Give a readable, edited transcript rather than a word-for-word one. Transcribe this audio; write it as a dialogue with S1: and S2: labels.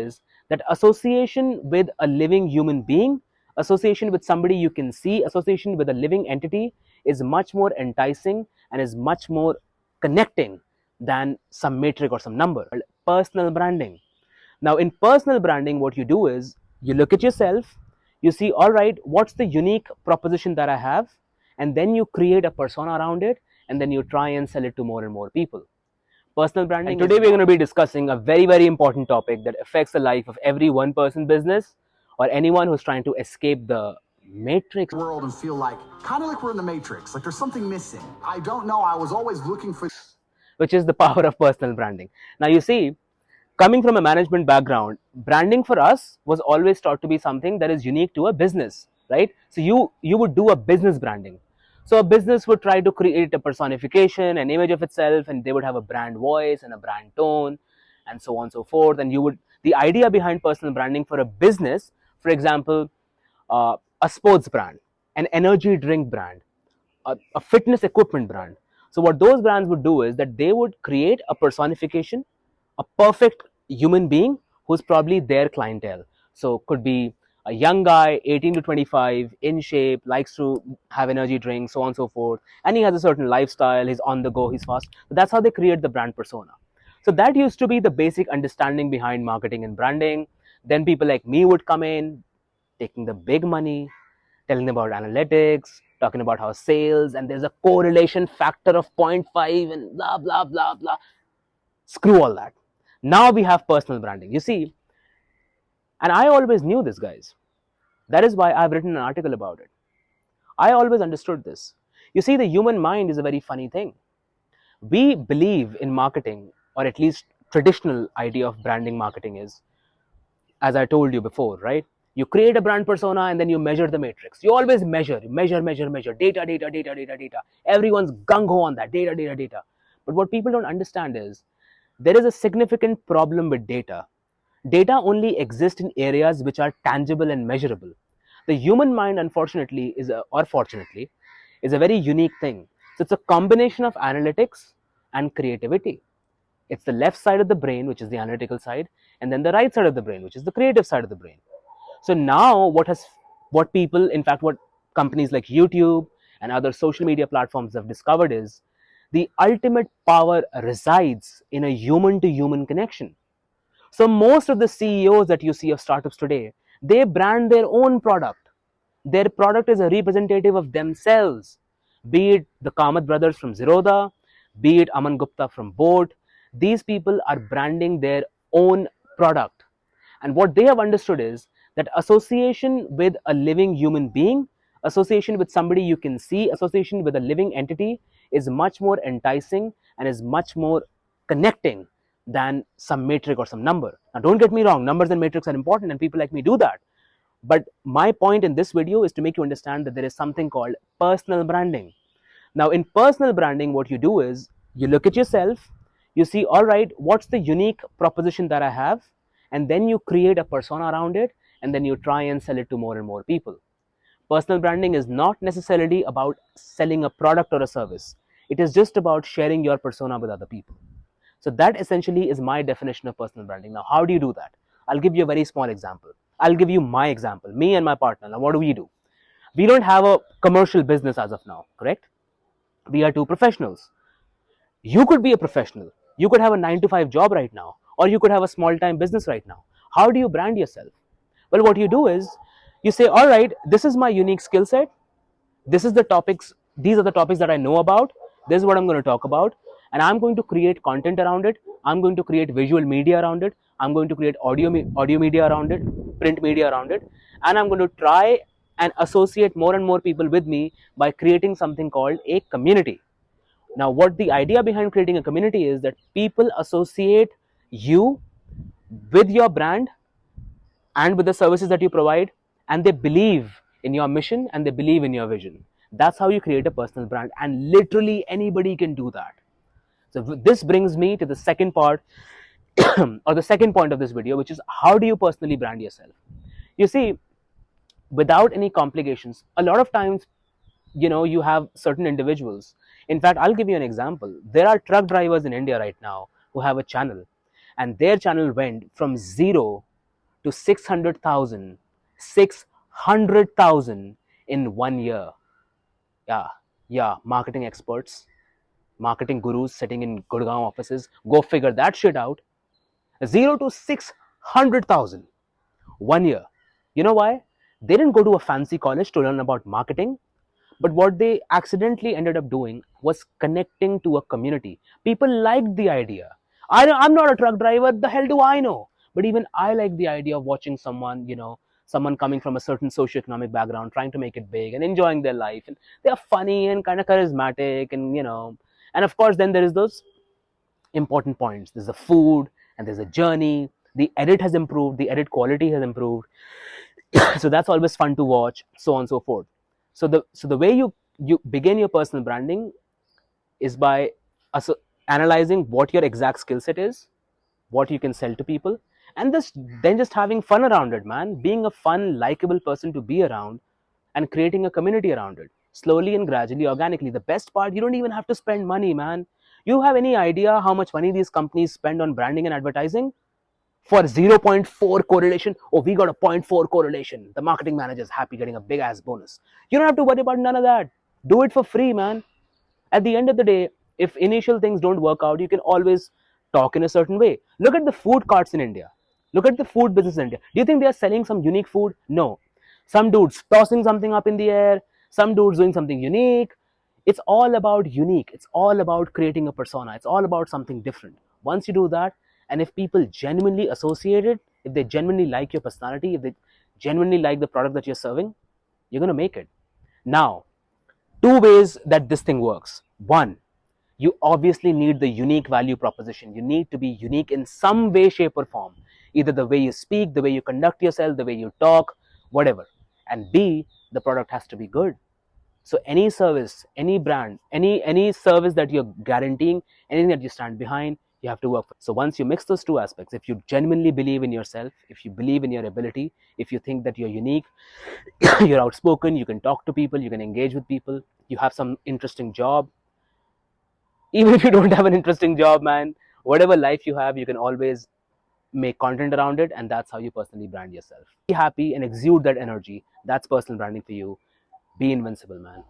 S1: is that association with a living human being, association with somebody you can see, association with a living entity is much more enticing and is much more connecting than some metric or some number. Personal branding. Now, in personal branding, what you do is you look at yourself, you see, all right, what's the unique proposition that I have? And then you create a persona around it, and then you try and sell it to more and more people. Personal branding. And today we're going to be discussing a very, very important topic that affects the life of every one person business or anyone who's trying to escape the matrix
S2: world and feel like kind of like we're in the matrix, like there's something missing. I don't know. I was always looking for,
S1: which is the power of personal branding. Now, you see, coming from a management background, branding for us was always thought to be something that is unique to a business, right? So you would do a business branding. So a business would try to create a personification, an image of itself, and they would have a brand voice and a brand tone, and so on and so forth. And the idea behind personal branding for a business, for example, a sports brand, an energy drink brand, a fitness equipment brand. So what those brands would do is that they would create a personification, a perfect human being who's probably their clientele. So could be a young guy, 18 to 25, in shape, likes to have energy drinks, so on and so forth, and he has a certain lifestyle, he's on the go, he's fast. So that's how they create the brand persona. So that used to be the basic understanding behind marketing and branding. Then people like me would come in, taking the big money, telling them about analytics, talking about how sales, and there's a correlation factor of 0.5 and blah, blah, blah, blah. Screw all that. Now we have personal branding. You see, and I always knew this, guys. That is why I've written an article about it. I always understood this. You see, the human mind is a very funny thing. We believe in marketing, or at least traditional idea of branding marketing is, as I told you before, right? You create a brand persona and then you measure the matrix. You always measure. Data. Everyone's gung-ho on that, data. But what people don't understand is, there is a significant problem with data. Data only exists in areas which are tangible and measurable. The human mind, unfortunately, or fortunately, is a very unique thing. So it's a combination of analytics and creativity. It's the left side of the brain, which is the analytical side, and then the right side of the brain, which is the creative side of the brain. So now what companies like YouTube and other social media platforms have discovered is the ultimate power resides in a human to human connection. So most of the CEOs that you see of startups today, they brand their own product. Their product is a representative of themselves, be it the Kamath brothers from Zerodha, be it Aman Gupta from Boat. These people are branding their own product. And what they have understood is that association with a living human being, association with somebody you can see, association with a living entity is much more enticing and is much more connecting than some metric or some number. Now, don't get me wrong, numbers and metrics are important and people like me do that. But my point in this video is to make you understand that there is something called personal branding. Now, in personal branding, what you do is you look at yourself, you see, all right, what's the unique proposition that I have? And then you create a persona around it, and then you try and sell it to more and more people. Personal branding is not necessarily about selling a product or a service. It is just about sharing your persona with other people. So that essentially is my definition of personal branding. Now, how do you do that? I'll give you a very small example. I'll give you my example, me and my partner. Now, what do? We don't have a commercial business as of now, correct? We are two professionals. You could be a professional. You could have a 9-to-5 job right now, or you could have a small-time business right now. How do you brand yourself? Well, what you do is you say, all right, this is my unique skill set. These are the topics that I know about. This is what I'm going to talk about. And I'm going to create content around it. I'm going to create visual media around it. I'm going to create audio media around it, print media around it. And I'm going to try and associate more and more people with me by creating something called a community. Now, what the idea behind creating a community is that people associate you with your brand and with the services that you provide, and they believe in your mission and they believe in your vision. That's how you create a personal brand, and literally anybody can do that. So this brings me to the second part or the second point of this video, which is how do you personally brand yourself? You see, without any complications, a lot of times, you have certain individuals. In fact, I'll give you an example. There are truck drivers in India right now who have a channel, and their channel went from 0 to 600,000. 600,000 in 1 year. Yeah, yeah, marketing experts, marketing gurus sitting in Gurgaon offices. Go figure that shit out. 0 to 600,000 1 year. You know why? They didn't go to a fancy college to learn about marketing, but what they accidentally ended up doing was connecting to a community. People liked the idea. I'm not a truck driver. The hell do I know? But even I like the idea of watching someone, someone coming from a certain socioeconomic background, trying to make it big and enjoying their life. And they are funny and kind of charismatic, and of course, then there is those important points. There's the food and there's a journey. The edit has improved. The edit quality has improved. So that's always fun to watch, so on and so forth. So the way you begin your personal branding is by analyzing what your exact skill set is, what you can sell to people, and then just having fun around it, man. Being a fun, likable person to be around, and creating a community around it, slowly and gradually, organically. The best part, you don't even have to spend money, man. You have any idea how much money these companies spend on branding and advertising? For 0 0.4 correlation, oh, we got a 0.4 correlation, the marketing manager is happy getting a big ass bonus. You don't have to worry about none of that. Do it for free, man. At the end of the day, if initial things don't work out, you can always talk in a certain way. Look at the food carts in India. Look at the food business in India. Do you think they are selling some unique food? No. Some dudes tossing something up in the air, some dudes doing something unique. It's all about unique. It's all about creating a persona. It's all about something different. Once you do that, and if people genuinely associate it, if they genuinely like your personality, if they genuinely like the product that you're serving, you're going to make it. Now, two ways that this thing works. One, you obviously need the unique value proposition. You need to be unique in some way, shape, or form. Either the way you speak, the way you conduct yourself, the way you talk, whatever. And B, the product has to be good. So any service, any brand, any service that you're guaranteeing, anything that you stand behind, you have to work for. So once you mix those two aspects, if you genuinely believe in yourself, if you believe in your ability, if you think that you're unique, you're outspoken, you can talk to people, you can engage with people, you have some interesting job. Even if you don't have an interesting job, man, whatever life you have, you can always make content around it, and that's how you personally brand yourself. Be happy and exude that energy. That's personal branding for you. Be invincible, man.